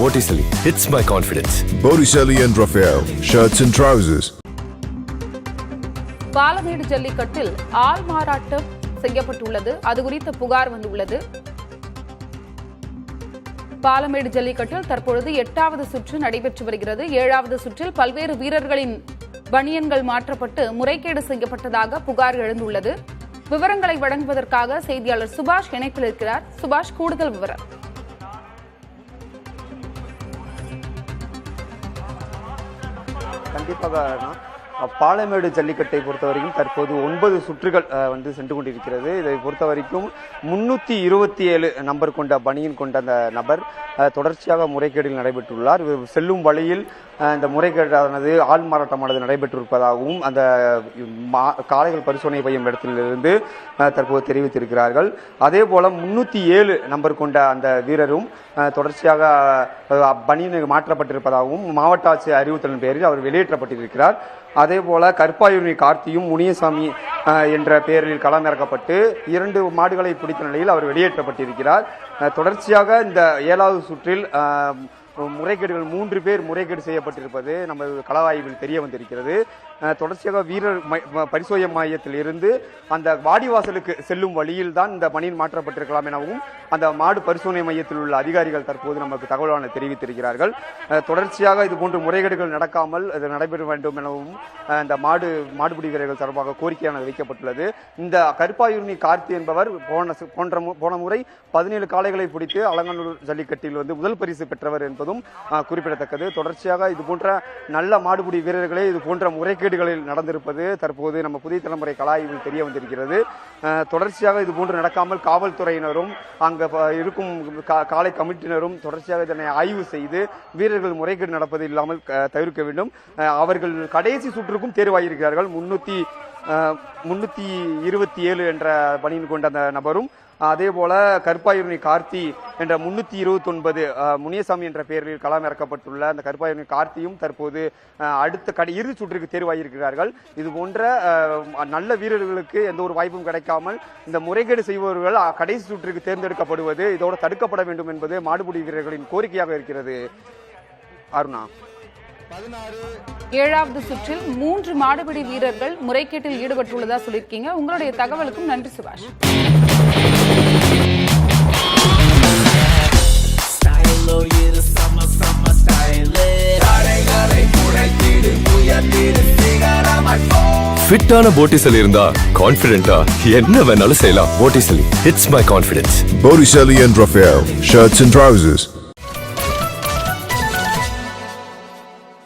Botticelli, it's my confidence. Botticelli and Raphael, shirts and trousers. Palamedu ஜல்லிக்கட்டில் ஆள் மாறாட்டம் செய்யப்பட்டுள்ளது. அது குறித்த புகார் வந்துள்ளது. பாலமேடு ஜல்லிக்கட்டில் தற்பொழுது 8வது சுற்று நடைபெற்று வருகிறது. 7வது சுற்றில் பல்வேறு வீரர்களின் பனியன்கள் மாற்றப்பட்டு முறைகேடு செய்யப்பட்டதாக புகார் எழுந்துள்ளது. விவரங்களை வழங்குவதற்காக செய்தியாளர் சுபாஷ் இணைப்பில் இருக்கிறார். சுபாஷ், கூடுதல் விவரம். கண்டிப்பாக பாலமேடு ஜல்லிக்கட்டை பொறுத்தவரைக்கும் தற்போது 9 சுற்றுகள் சென்று கொண்டிருக்கிறது. இதை பொறுத்த வரைக்கும் 327 நம்பர் கொண்ட பனியன் கொண்ட அந்த நபர் தொடர்ச்சியாக முறைகேடில் நடைபெற்றுள்ளார். செல்லும் வழியில் இந்த முறைகேடானது ஆள் மாறாட்டமானது நடைபெற்றிருப்பதாகவும் அந்த காளைகள் பரிசோதனை மையம் இடத்திலிருந்து தற்போது தெரிவித்திருக்கிறார்கள். அதே போல 307 நம்பர் கொண்ட அந்த வீரரும் தொடர்ச்சியாக பணியினர் மாற்றப்பட்டிருப்பதாகவும் மாவட்ட ஆட்சியர் அறிவுறுத்தலின் பேரில் அவர் வெளியேற்றப்பட்டிருக்கிறார். அதே போல கற்பாயூரணி கார்த்தியும் முனியசாமி என்ற பெயரில் களமிறக்கப்பட்டு 2 மாடுகளை பிடித்த நிலையில் அவர் வெளியேற்றப்பட்டிருக்கிறார். தொடர்ச்சியாக இந்த 7வது சுற்றில் முறைகேடுகள் 3 பேர் முறைகேடு செய்யப்பட்டிருப்பது நமது கள ஆய்வில் தெரிய வந்திருக்கிறது. தொடர்ச்சியாக வீரர் பரிசோதனை மையத்தில் இருந்து அந்த வாடிவாசலுக்கு செல்லும் வழியில் தான் இந்த பணியில் மாற்றப்பட்டிருக்கலாம் எனவும் அந்த மாடு பரிசோதனை மையத்தில் உள்ள அதிகாரிகள் தற்போது நமக்கு தகவலான தெரிவித்திருக்கிறார்கள். தொடர்ச்சியாக இதுபோன்ற முறைகேடுகள் நடக்காமல் அது நடைபெற வேண்டும் எனவும் அந்த மாடுபிடி வீரர்கள் சார்பாக கோரிக்கையானது வைக்கப்பட்டுள்ளது. இந்த கற்பாயூரணி கார்த்தி என்பவர் போன முறை 17 காளைகளை பிடித்து அலங்காநல்லூர் ஜல்லிக்கட்டில் முதல் பரிசு பெற்றவர் என்பதும் குறிப்பிடத்தக்கது. தொடர்ச்சியாக இதுபோன்ற நல்ல மாடுபிடி வீரர்களே இதுபோன்ற முறைகேடுகளில் நடந்திருப்பது தற்போது நம்ம புதிய தலைமுறை கலாய்வில் தெரிய வந்திருக்கிறது. தொடர்ச்சியாக இதுபோன்று நடக்காமல் காவல்துறையினரும் அங்கு இருக்கும் காளை கமிட்டியினரும் தொடர்ச்சியாக இதனை ஆய்வு செய்து வீரர்கள் முறைகேடு நடப்பது இல்லாமல் தவிர்க்க வேண்டும். அவர்கள் கடைசி சுற்றுக்கும் தேர்வாயிருக்கிறார்கள். 327 என்ற பணியின் கொண்ட அந்த நபரும் அதே போல கற்பாயூரணி கார்த்தி என்ற 329 முனியசாமி என்ற பெயரில் களமிறக்கப்பட்டுள்ள அந்த கற்பாயூரணி கார்த்தியும் தற்போது அடுத்த இறுதி சுற்றுக்கு தேர்வாயிருக்கிறார்கள். இது போன்ற நல்ல வீரர்களுக்கு எந்த ஒரு வாய்ப்பும் கிடைக்காமல் இந்த முறைகேடு செய்பவர்கள் கடைசி சுற்றுக்கு தேர்ந்தெடுக்கப்படுவது இதோடு தடுக்கப்பட வேண்டும் என்பது மாடுபிடி வீரர்களின் கோரிக்கையாக இருக்கிறது. அருணா, 7வது சுற்றில் 3 மாடுபிடி வீரர்கள் முறைகேட்டில் ஈடுபட்டுள்ளதா சொல்லியிருக்கீங்க. உங்களுடைய தகவலுக்கும் நன்றி சுபாஷ். ஃபிட்டான Botticelli இருந்தா கான்ஃபிடென்ட்டா என்ன வேணாலும் செய்யலாம். Botticelli, it's my confidence. Botticelli and Raphael, shirts and trousers.